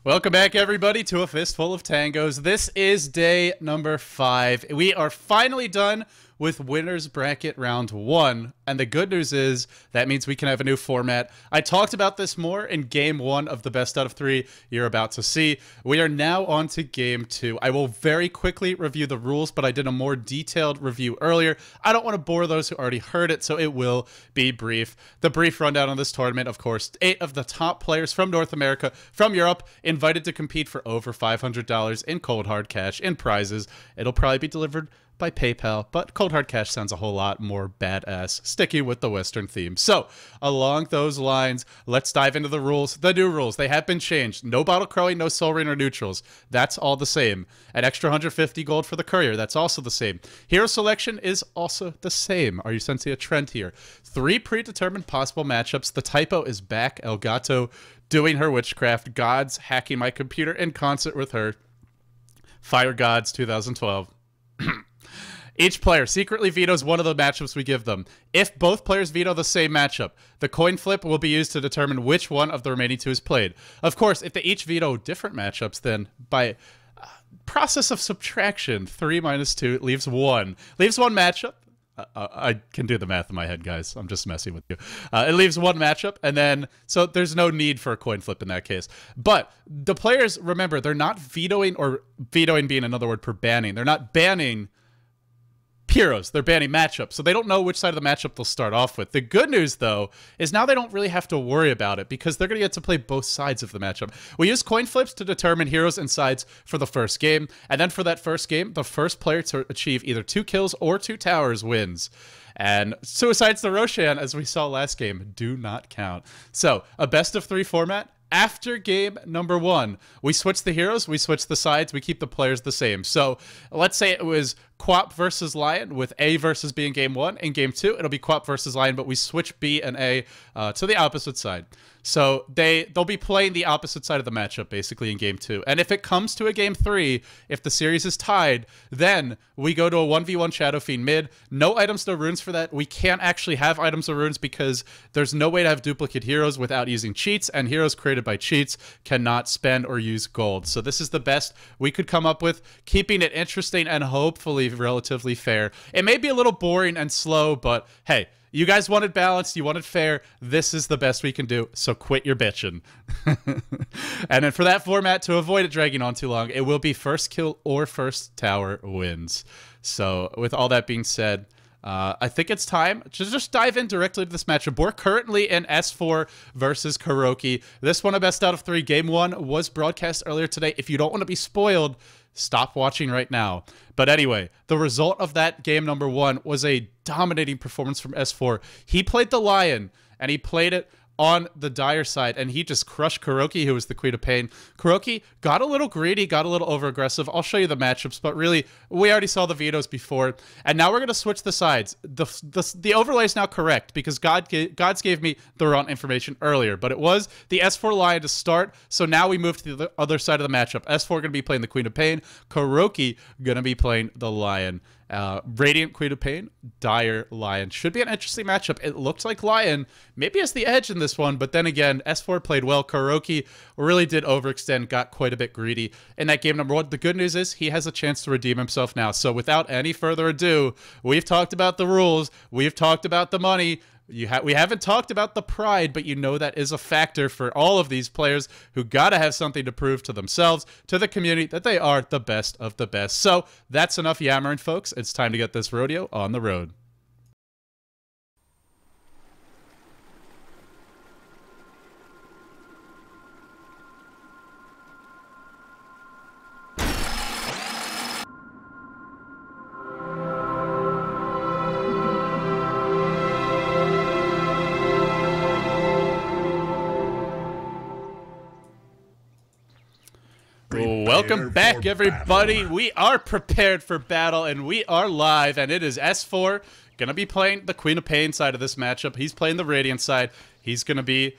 Welcome back, everybody, to a Fistful of Tangoes. This is day number 5. We are finally done with Winners Bracket Round 1, and the good news is that means we can have a new format. I talked about this more in Game 1 of the Best Out of 3 you're about to see. We are now on to Game 2. I will very quickly review the rules, but I did a more detailed review earlier. I don't want to bore those who already heard it, so it will be brief. The brief rundown on this tournament, of course, 8 of the top players from North America, from Europe, invited to compete for over $500 in cold hard cash in prizes. It'll probably be delivered by PayPal, but cold hard cash sounds a whole lot more badass, sticking with the Western theme. So, along those lines, let's dive into the rules. The new rules, they have been changed. No bottle crowing, no soul ring or neutrals. That's all the same. An extra 150 gold for the courier, that's also the same. Hero selection is also the same. Are you sensing a trend here? 3 predetermined possible matchups. The typo is back. Elgato doing her witchcraft. Gods hacking my computer in concert with her. Fire Gods 2012. Each player secretly vetoes one of the matchups we give them. If both players veto the same matchup, the coin flip will be used to determine which one of the remaining 2 is played. Of course, if they each veto different matchups, then by process of subtraction, 3 minus 2 leaves 1. Leaves 1 matchup. I can do the math in my head, guys. I'm just messing with you. It leaves 1 matchup, and then, so there's no need for a coin flip in that case. But the players, remember, they're not vetoing, or vetoing being another word for banning. They're not banning heroes, they're banning matchups, so they don't know which side of the matchup they'll start off with. The good news, though, is now they don't really have to worry about it because they're going to get to play both sides of the matchup. We use coin flips to determine heroes and sides for the first game, and then for that first game, the first player to achieve either 2 kills or 2 towers wins. And suicides to Roshan, as we saw last game, do not count. So, a best of 3 format. After game number 1, we switch the heroes, we switch the sides, we keep the players the same. So let's say it was Quap versus Lion, with A versus B in game 1. In game 2, it'll be Quap versus Lion, but we switch B and A to the opposite side. So they'll be playing the opposite side of the matchup, basically, in game 2. And if it comes to a game 3, if the series is tied, then we go to a 1v1 Shadow Fiend mid. No items, no runes for that. We can't actually have items or runes because there's no way to have duplicate heroes without using cheats, and heroes created by cheats cannot spend or use gold. So this is the best we could come up with, keeping it interesting and hopefully relatively fair. It may be a little boring and slow, but hey, you guys wanted balanced, you wanted fair. This is the best we can do, so quit your bitching. And then for that format, to avoid it dragging on too long, it will be first kill or first tower wins. So with all that being said, I think it's time to just dive in directly to this matchup. We're currently in S4 versus Kuroky. This one, a best out of 3. Game 1 was broadcast earlier today. If you don't want to be spoiled, stop watching right now. But anyway, the result of that game number 1 was a dominating performance from S4. He played the Lion, and he played it on the dire side, and he just crushed Kuroky, who was the Queen of Pain. Kuroky got a little greedy, got a little over-aggressive. I'll show you the matchups, but really, we already saw the vetoes before, and now we're going to switch the sides. The overlay is now correct, because Gods gave me the wrong information earlier, but it was the S4 Lion to start, so now we move to the other side of the matchup. S4 going to be playing the Queen of Pain, Kuroky going to be playing the Lion. Radiant Queen of Pain, Dire Lion. Should be an interesting matchup. It looked like Lion maybe has the edge in this one, but then again, S4 played well. Kuroky really did overextend, got quite a bit greedy in that game number 1. The good news is he has a chance to redeem himself now. So without any further ado, we've talked about the rules, we've talked about the money. We haven't talked about the pride, but you know that is a factor for all of these players who gotta have something to prove to themselves, to the community, that they are the best of the best. So that's enough yammering, folks. It's time to get this rodeo on the road. Welcome back, everybody. We are prepared for battle, and we are live, and it is S4 going to be playing the Queen of Pain side of this matchup. He's playing the Radiant side. He's going to be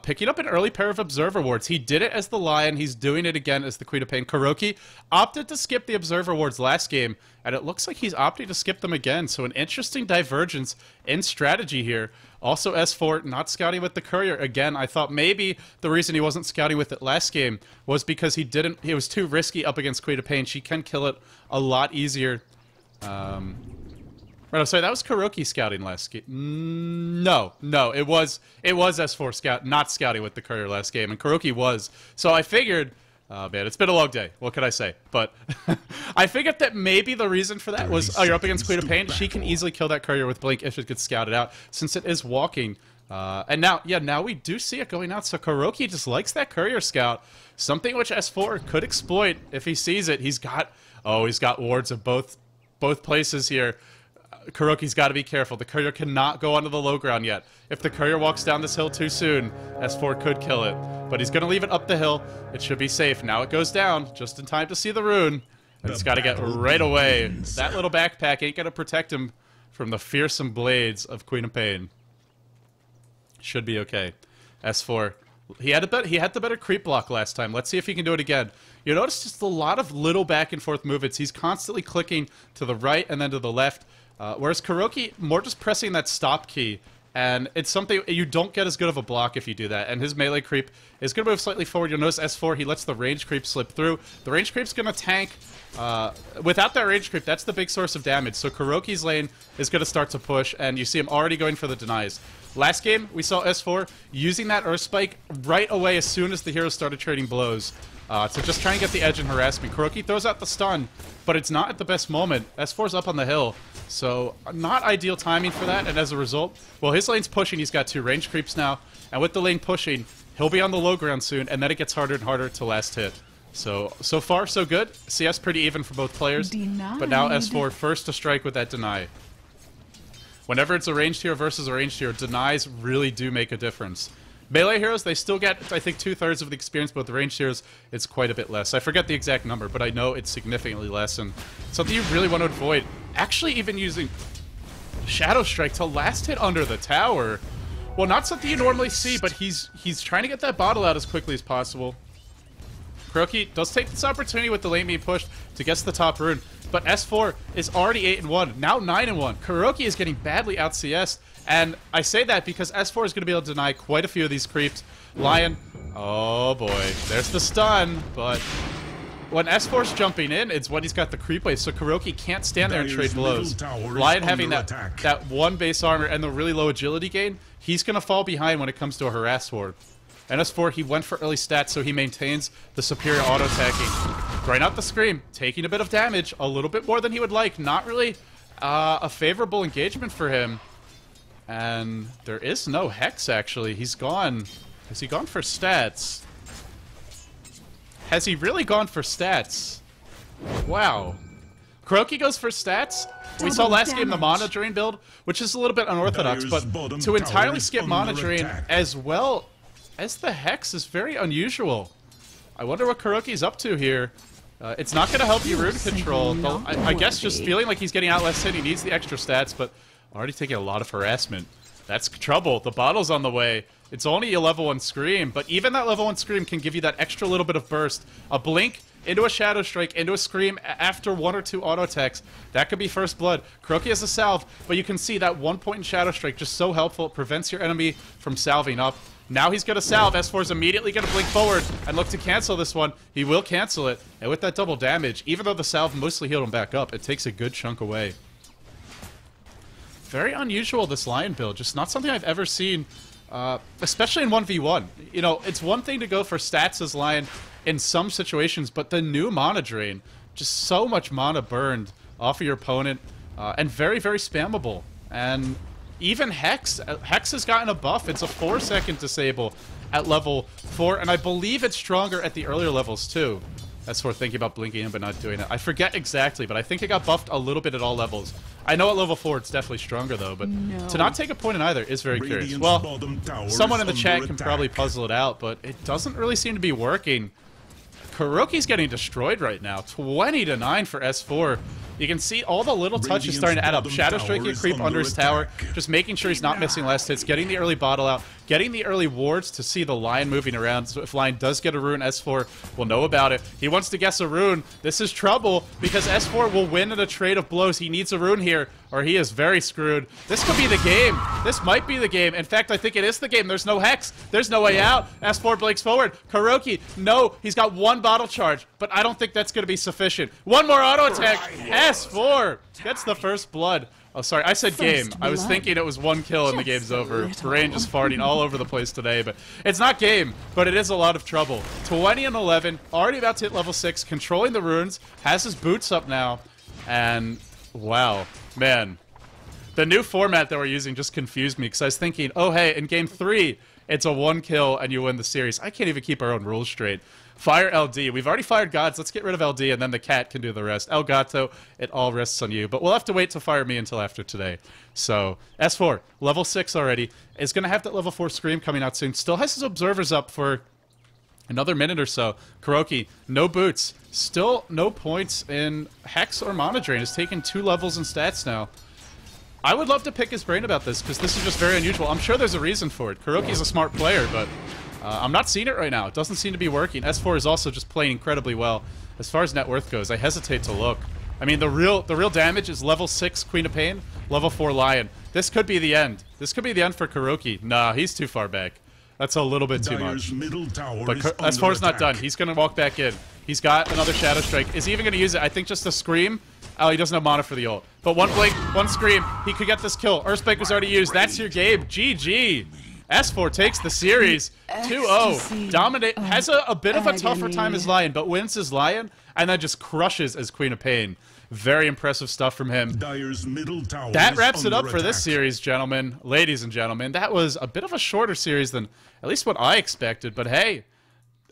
picking up an early pair of Observer Wards. He did it as the Lion. He's doing it again as the Queen of Pain. Kuroky opted to skip the Observer Wards last game, and it looks like he's opting to skip them again. So an interesting divergence in strategy here. Also, S4 not scouting with the courier. Again, I thought maybe the reason he wasn't scouting with it last game was because he was too risky up against Queen of Pain. She can kill it a lot easier. Right, sorry, that was Kuroky scouting last game. No, it was S4 not scouting with the courier last game, and Kuroky was. So I figured, oh man, it's been a long day. What can I say? But I figured that maybe the reason for that was, oh, you're up against Queen of Pain. She can easily kill that courier with Blink if it gets scouted out, since it is walking. And now, yeah, now we do see it going out. So Kuroky just likes that courier scout, something which S4 could exploit if he sees it. He's got wards of both places here. Kuroky's got to be careful. The courier cannot go onto the low ground yet. If the courier walks down this hill too soon, S4 could kill it. But he's going to leave it up the hill. It should be safe. Now it goes down, just in time to see the rune. And it's got to get right away. That little backpack ain't going to protect him from the fearsome blades of Queen of Pain. Should be okay. S4. He had the better creep block last time. Let's see if he can do it again. You notice just a lot of little back and forth movements. He's constantly clicking to the right and then to the left. Whereas Kuroky, more just pressing that stop key, and it's something you don't get as good of a block if you do that. And his melee creep is going to move slightly forward. You'll notice S4, he lets the range creep slip through. The range creep's going to tank. Without that range creep, that's the big source of damage. So Kuroky's lane is going to start to push, and you see him already going for the denies. Last game, we saw S4 using that Earth Spike right away as soon as the heroes started trading blows. To just try and get the edge and harassment. Kuroky throws out the stun, but it's not at the best moment. S4's up on the hill, so not ideal timing for that, and as a result, well, his lane's pushing. He's got 2 range creeps now, and with the lane pushing, he'll be on the low ground soon, and then it gets harder and harder to last hit. So far, so good. CS pretty even for both players, but now S4 first to strike with that deny. Whenever it's a ranged hero versus a ranged hero, denies really do make a difference. Melee heroes, they still get, I think, 2/3 of the experience, but with the ranged heroes, it's quite a bit less. I forget the exact number, but I know it's significantly less, and something you really want to avoid. Actually, even using Shadow Strike to last hit under the tower. Well, not something you normally see, but he's trying to get that bottle out as quickly as possible. Kuroky does take this opportunity with the lane being pushed to get to the top rune, but S4 is already 8-1, now 9-1. Kuroky is getting badly out CS'd, and I say that because S4 is going to be able to deny quite a few of these creeps. Lion, oh boy, there's the stun, but when S4's jumping in, it's when he's got the creep wave, so Kuroky can't stand there and trade blows. Lion having that 1 base armor and the really low agility gain, he's going to fall behind when it comes to a harass ward. And S4, he went for early stats, so he maintains the superior auto-attacking. Throwing out the Scream, taking a bit of damage, a little bit more than he would like. Not really a favorable engagement for him. And there is no Hex, actually. He's gone. Has he gone for stats? Has he really gone for stats? Wow. Kuroky goes for stats. We saw last game the Mana Drain build, which is a little bit unorthodox, but to entirely skip Mana Drain as well as the Hex is very unusual. I wonder what Kuroky's up to here. It's not going to help you rune control. I guess just feeling like he's getting out less hit. He needs the extra stats, but already taking a lot of harassment. That's trouble. The bottle's on the way. It's only a level 1 Scream, but even that level 1 Scream can give you that extra little bit of burst. A blink into a Shadow Strike, into a Scream after 1 or 2 auto attacks. That could be first blood. Kuroky has a salve, but you can see that 1 point in Shadow Strike just so helpful. It prevents your enemy from salving up. Now he's going to salve. S4 is immediately going to blink forward and look to cancel this one. He will cancel it. And with that double damage, even though the salve mostly healed him back up, it takes a good chunk away. Very unusual, this Lion build. Just not something I've ever seen, especially in 1v1. You know, it's one thing to go for stats as Lion in some situations, but the new Mana Drain, just so much mana burned off of your opponent, and very, very spammable. And even Hex has gotten a buff. It's a 4-second disable at level 4, and I believe it's stronger at the earlier levels too. That's worth thinking about blinking in but not doing it. I forget exactly, but I think it got buffed a little bit at all levels. I know at level 4 it's definitely stronger though, but to not take a point in either is very curious. Well, someone in the chat can probably puzzle it out, but it doesn't really seem to be working. Kuroky's getting destroyed right now. 20-9 for S4. You can see all the little touches starting to add up. Shadow striking a creep under his tower, just making sure he's not missing last hits, getting the early bottle out, getting the early wards to see the Lion moving around. So if Lion does get a rune, S4 will know about it. He wants to guess a rune. This is trouble because S4 will win in a trade of blows. He needs a rune here or he is very screwed. This could be the game. This might be the game. In fact, I think it is the game. There's no hex. There's no way out. S4 blinks forward. Kuroky, no, he's got one bottle charge, but I don't think that's going to be sufficient. One more auto attack. S4 gets the first blood. Oh, sorry, I said game. I was thinking it was one kill and the game's over. Brain just farting all over the place today, but it's not game, but it is a lot of trouble. 20 and 11, already about to hit level 6, controlling the runes, has his boots up now, and wow, man. The new format that we're using just confused me because I was thinking, oh, hey, in game 3, it's a one kill and you win the series. I can't even keep our own rules straight. Fire LD. We've already fired gods. Let's get rid of LD, and then the cat can do the rest. El Gato, it all rests on you. But we'll have to wait to fire me until after today. So, S4, level 6 already. Is going to have that level 4 Scream coming out soon. Still has his observers up for another minute or so. Kuroky, no boots. Still no points in Hex or Mana Drain. Has taken 2 levels in stats now. I would love to pick his brain about this, because this is just very unusual. I'm sure there's a reason for it. Kuroky's a smart player, but I'm not seeing it right now. It doesn't seem to be working. S4 is also just playing incredibly well. As far as net worth goes, I hesitate to look. I mean, the real damage is level 6 Queen of Pain, level 4 Lion. This could be the end. This could be the end for Kuroky. Nah, he's too far back. That's a little bit too much. But S4's not done. He's going to walk back in. He's got another Shadow Strike. Is he even going to use it? I think just a Scream. Oh, he doesn't have mana for the ult. But one blink, one Scream. He could get this kill. Earthspike was already used. That's your game. GG. S4 takes the series 2-0. Dominate, has a bit of a tougher time as Lion, but wins as Lion, and then just crushes as Queen of Pain. Very impressive stuff from him. That wraps it up for this series, gentlemen. Ladies and gentlemen, that was a bit of a shorter series than at least what I expected, but hey,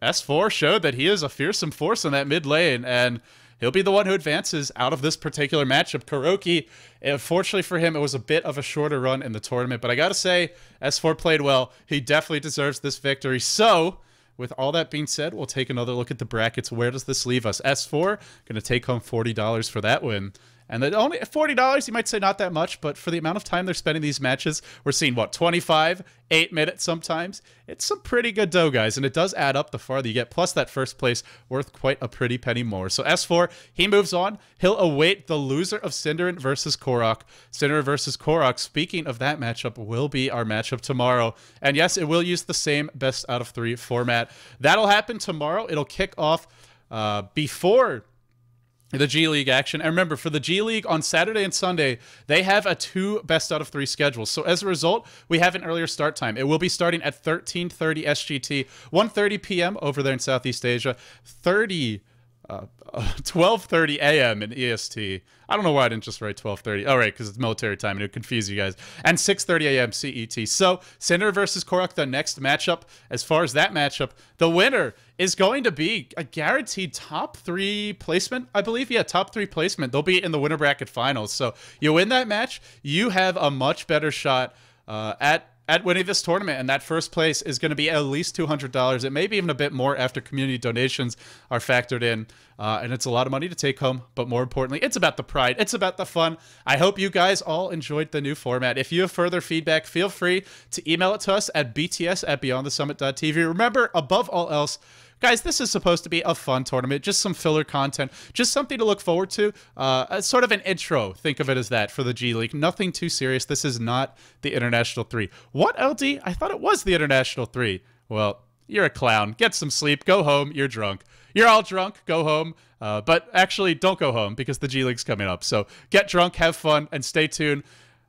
S4 showed that he is a fearsome force in that mid lane, and he'll be the one who advances out of this particular matchup. Kuroky, unfortunately for him, it was a bit of a shorter run in the tournament, but I gotta say, S4 played well. He definitely deserves this victory. So, with all that being said, we'll take another look at the brackets. Where does this leave us? S4 gonna take home $40 for that win. And then only $40, you might say not that much, but for the amount of time they're spending these matches, we're seeing, what, 25, 8 minutes sometimes? It's some pretty good dough, guys, and it does add up the farther you get, plus that first place worth quite a pretty penny more. So S4, he moves on. He'll await the loser of Synderen versus Korok. Synderen versus Korok, speaking of that matchup, will be our matchup tomorrow. And yes, it will use the same best out of 3 format. That'll happen tomorrow. It'll kick off before the G League action. And remember, for the G League on Saturday and Sunday, they have a 2 best out of 3 schedules. So as a result, we have an earlier start time. It will be starting at 13:30 SGT, 1:30 p.m. over there in Southeast Asia, 12:30 a.m. in EST. I don't know why I didn't just write 12:30. Oh, right, because it's military time, and it would confuse you guys. And 6:30 a.m. CET. So, Synderen versus Korok, the next matchup. As far as that matchup, the winner is going to be a guaranteed top 3 placement, I believe. Yeah, top 3 placement. They'll be in the winner bracket finals. So, you win that match, you have a much better shot at winning this tournament, and that first place is going to be at least $200. It may be even a bit more after community donations are factored in, and it's a lot of money to take home, but more importantly, it's about the pride. It's about the fun. I hope you guys all enjoyed the new format. If you have further feedback, feel free to email it to us at bts@beyondthesummit.tv. Remember, above all else, guys, this is supposed to be a fun tournament, just some filler content, just something to look forward to, sort of an intro, think of it as that, for the G League. Nothing too serious. This is not the International 3. What, LD? I thought it was the International 3. Well, you're a clown. Get some sleep. Go home. You're drunk. You're all drunk. Go home. But actually, don't go home, because the G League's coming up. So get drunk, have fun, and stay tuned.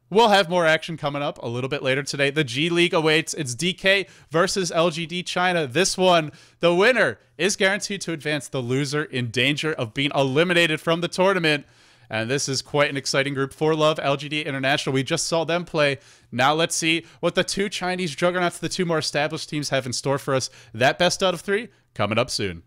We'll have more action coming up a little bit later today. The G League awaits. It's DK versus LGD China. This one, the winner is guaranteed to advance. The loser in danger of being eliminated from the tournament. And this is quite an exciting group. For Love, LGD International, we just saw them play. Now let's see what the 2 Chinese juggernauts, the 2 more established teams, have in store for us. That best out of 3 coming up soon.